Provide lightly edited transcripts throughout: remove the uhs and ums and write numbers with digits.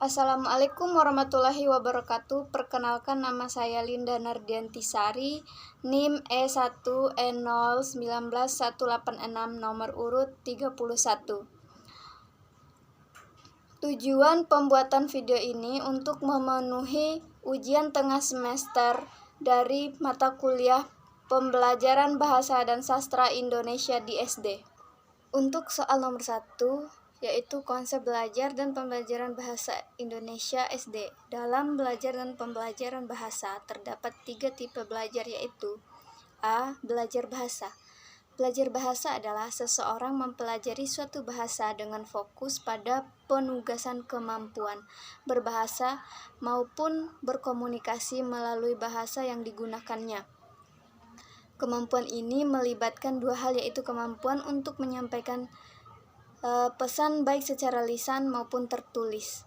Assalamualaikum warahmatullahi wabarakatuh. Perkenalkan, nama saya Linda Nardiantisari, NIM E1E019186, nomor urut 31. Tujuan pembuatan video ini untuk memenuhi ujian tengah semester dari mata kuliah Pembelajaran Bahasa dan Sastra Indonesia di SD. Untuk soal nomor 1, yaitu konsep belajar dan pembelajaran bahasa Indonesia SD. Dalam belajar dan pembelajaran bahasa, terdapat 3 tipe belajar, yaitu A. Belajar bahasa. Belajar bahasa adalah seseorang mempelajari suatu bahasa dengan fokus pada penugasan kemampuan berbahasa maupun berkomunikasi melalui bahasa yang digunakannya. Kemampuan ini melibatkan 2 hal, yaitu kemampuan untuk menyampaikan pesan baik secara lisan maupun tertulis,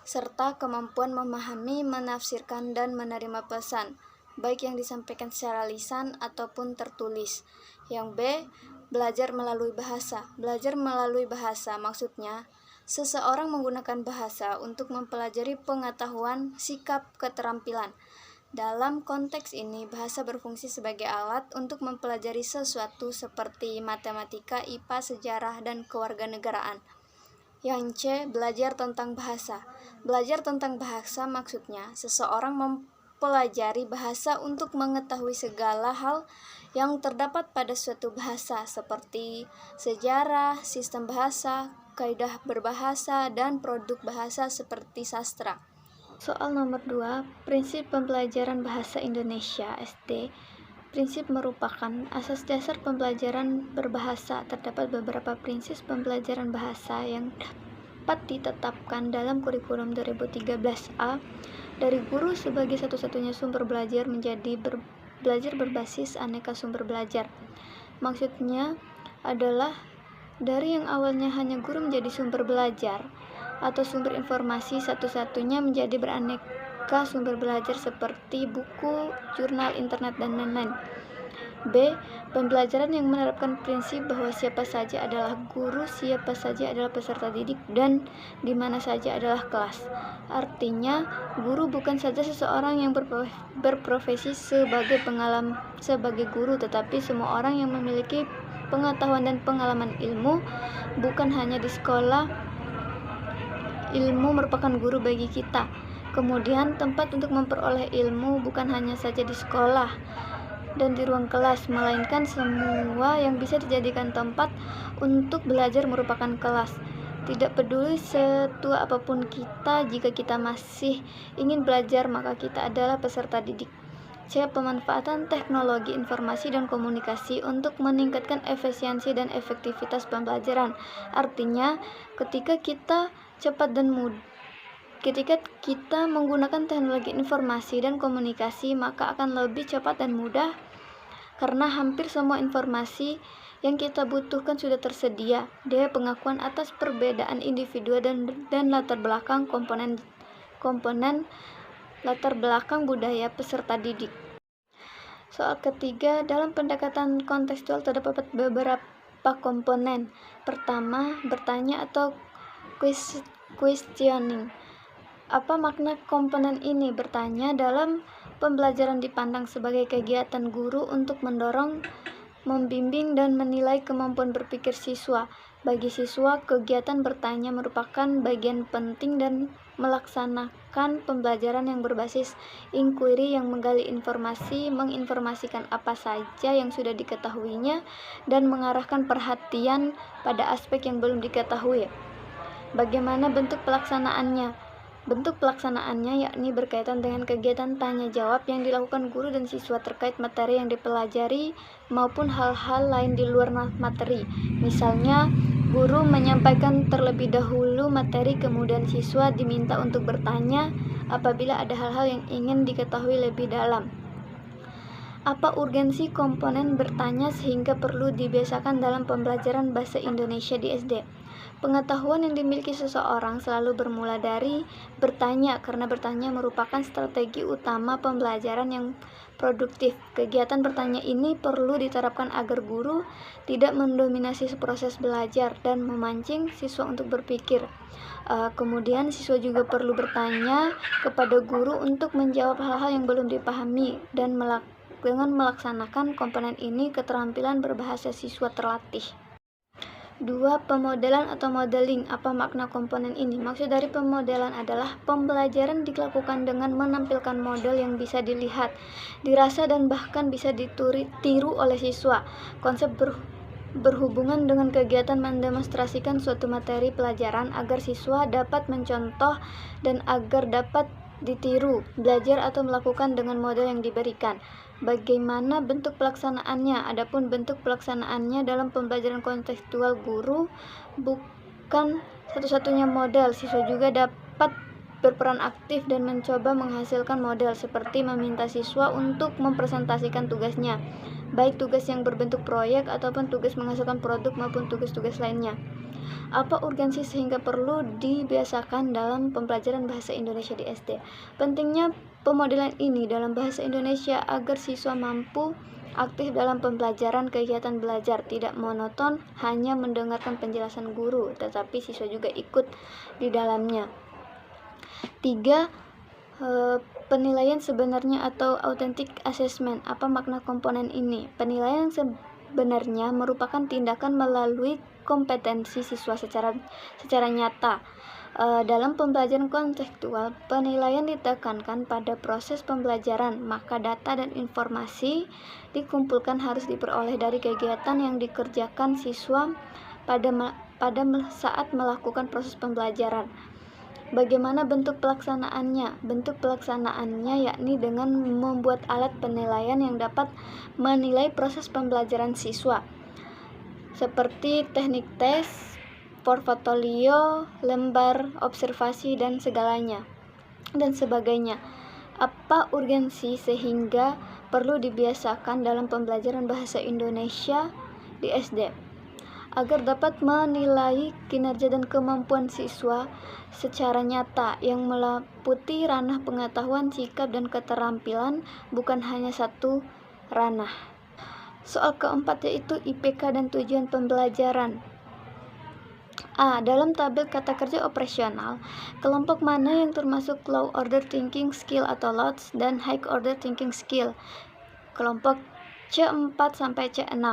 serta kemampuan memahami, menafsirkan, dan menerima pesan, baik yang disampaikan secara lisan ataupun tertulis. Yang B. Belajar melalui bahasa. Belajar melalui bahasa maksudnya seseorang menggunakan bahasa untuk mempelajari pengetahuan, sikap, keterampilan. Dalam konteks ini, bahasa berfungsi sebagai alat untuk mempelajari sesuatu seperti matematika, IPA, sejarah, dan kewarganegaraan. Yang C. Belajar tentang bahasa. Belajar tentang bahasa maksudnya seseorang mempelajari bahasa untuk mengetahui segala hal yang terdapat pada suatu bahasa seperti sejarah, sistem bahasa, kaidah berbahasa, dan produk bahasa seperti sastra. Soal nomor 2, prinsip pembelajaran bahasa Indonesia SD. Prinsip merupakan asas dasar pembelajaran berbahasa. Terdapat beberapa prinsip pembelajaran bahasa yang dapat ditetapkan dalam kurikulum 2013. A. Dari guru sebagai satu-satunya sumber belajar menjadi belajar berbasis aneka sumber belajar. Maksudnya adalah dari yang awalnya hanya guru menjadi sumber belajar atau sumber informasi satu-satunya menjadi beraneka sumber belajar seperti buku, jurnal, internet, dan lain-lain. B. Pembelajaran yang menerapkan prinsip bahwa siapa saja adalah guru, siapa saja adalah peserta didik, dan di mana saja adalah kelas. Artinya, guru bukan saja seseorang yang berprofesi sebagai guru, tetapi semua orang yang memiliki pengetahuan dan pengalaman ilmu. Bukan hanya di sekolah, ilmu merupakan guru bagi kita. Kemudian, tempat untuk memperoleh ilmu bukan hanya saja di sekolah dan di ruang kelas, melainkan semua yang bisa dijadikan tempat untuk belajar merupakan kelas. Tidak peduli setua apapun kita, jika kita masih ingin belajar, maka kita adalah peserta didik. C. Pemanfaatan teknologi informasi dan komunikasi untuk meningkatkan efisiensi dan efektivitas pembelajaran. Artinya, ketika kita menggunakan teknologi informasi dan komunikasi, maka akan lebih cepat dan mudah karena hampir semua informasi yang kita butuhkan sudah tersedia. D. Pengakuan atas perbedaan individu dan latar belakang komponen latar belakang budaya peserta didik. Soal ketiga, dalam pendekatan kontekstual terdapat beberapa komponen. Pertama, bertanya atau questioning. Apa makna komponen ini? Bertanya dalam pembelajaran dipandang sebagai kegiatan guru untuk mendorong, membimbing, dan menilai kemampuan berpikir siswa. Bagi siswa, kegiatan bertanya merupakan bagian penting dan melaksanakan pembelajaran yang berbasis inquiry yang menggali informasi, menginformasikan apa saja yang sudah diketahuinya, dan mengarahkan perhatian pada aspek yang belum diketahui. Bagaimana bentuk pelaksanaannya? Bentuk pelaksanaannya yakni berkaitan dengan kegiatan tanya-jawab yang dilakukan guru dan siswa terkait materi yang dipelajari maupun hal-hal lain di luar materi. Misalnya, guru menyampaikan terlebih dahulu materi, kemudian siswa diminta untuk bertanya apabila ada hal-hal yang ingin diketahui lebih dalam. Apa urgensi komponen bertanya sehingga perlu dibiasakan dalam pembelajaran bahasa Indonesia di SD? Pengetahuan yang dimiliki seseorang selalu bermula dari bertanya, karena bertanya merupakan strategi utama pembelajaran yang produktif. Kegiatan bertanya ini perlu diterapkan agar guru tidak mendominasi proses belajar dan memancing siswa untuk berpikir. Kemudian siswa juga perlu bertanya kepada guru untuk menjawab hal-hal yang belum dipahami, dan dengan melaksanakan komponen ini keterampilan berbahasa siswa terlatih. 2. Pemodelan atau modeling. Apa makna komponen ini? Maksud dari pemodelan adalah pembelajaran dilakukan dengan menampilkan model yang bisa dilihat, dirasa, dan bahkan bisa ditiru oleh siswa. Konsep berhubungan dengan kegiatan mendemonstrasikan suatu materi pelajaran agar siswa dapat mencontoh dan agar dapat ditiru, belajar atau melakukan dengan model yang diberikan. Bagaimana bentuk pelaksanaannya? Adapun bentuk pelaksanaannya dalam pembelajaran kontekstual, guru bukan satu-satunya model. Siswa juga dapat berperan aktif dan mencoba menghasilkan model, seperti meminta siswa untuk mempresentasikan tugasnya, baik tugas yang berbentuk proyek ataupun tugas menghasilkan produk maupun tugas-tugas lainnya. Apa urgensi sehingga perlu dibiasakan dalam pembelajaran bahasa Indonesia di SD? Pentingnya pemodelan ini dalam bahasa Indonesia agar siswa mampu aktif dalam pembelajaran. Kegiatan belajar tidak monoton hanya mendengarkan penjelasan guru, tetapi siswa juga ikut di dalamnya. 3. Penilaian sebenarnya atau authentic assessment. Apa makna komponen ini? Penilaian sebenarnya merupakan tindakan melalui kompetensi siswa secara nyata. Dalam pembelajaran kontekstual, penilaian ditekankan pada proses pembelajaran, maka data dan informasi dikumpulkan harus diperoleh dari kegiatan yang dikerjakan siswa pada saat melakukan proses pembelajaran. Bagaimana bentuk pelaksanaannya? Bentuk pelaksanaannya yakni dengan membuat alat penilaian yang dapat menilai proses pembelajaran siswa, seperti teknik tes, portofolio, lembar observasi, dan sebagainya. Apa urgensi sehingga perlu dibiasakan dalam pembelajaran bahasa Indonesia di SD? Agar dapat menilai kinerja dan kemampuan siswa secara nyata yang meliputi ranah pengetahuan, sikap, dan keterampilan, bukan hanya satu ranah. Soal keempat yaitu IPK dan tujuan pembelajaran. A. Dalam tabel kata kerja operasional, kelompok mana yang termasuk low order thinking skill atau LOTS dan high order thinking skill? Kelompok C4 sampai C6.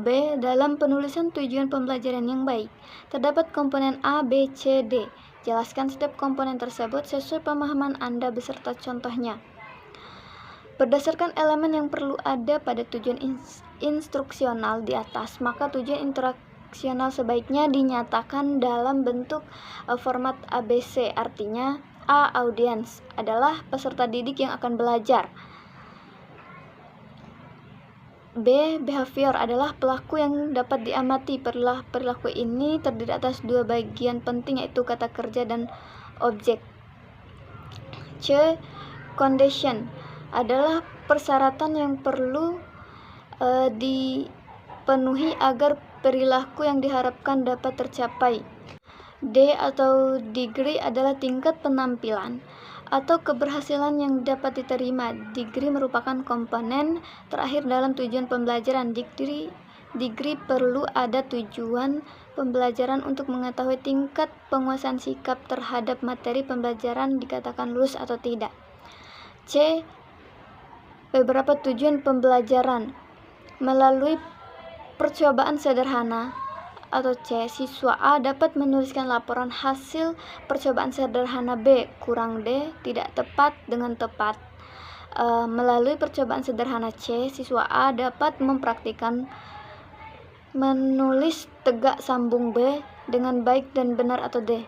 B. Dalam penulisan tujuan pembelajaran yang baik, terdapat komponen A, B, C, D. Jelaskan setiap komponen tersebut sesuai pemahaman Anda beserta contohnya. Berdasarkan elemen yang perlu ada pada tujuan instruksional di atas, maka tujuan instruksional sebaiknya dinyatakan dalam bentuk format ABC. Artinya, A. Audiens adalah peserta didik yang akan belajar. B. Behavior adalah pelaku yang dapat diamati. Perilaku ini terdiri atas dua bagian penting, yaitu kata kerja dan objek. C. Condition adalah persyaratan yang perlu dipenuhi agar perilaku yang diharapkan dapat tercapai. D atau degree adalah tingkat penampilan atau keberhasilan yang dapat diterima. Degree merupakan komponen terakhir dalam tujuan pembelajaran. Degree perlu ada tujuan pembelajaran untuk mengetahui tingkat penguasaan sikap terhadap materi pembelajaran dikatakan lulus atau tidak. C. Beberapa tujuan pembelajaran. Melalui percobaan sederhana atau C, siswa A dapat menuliskan laporan hasil percobaan sederhana B, kurang D, tidak tepat dengan tepat. Melalui percobaan sederhana C, siswa A dapat mempraktikkan menulis tegak sambung B dengan baik dan benar atau D.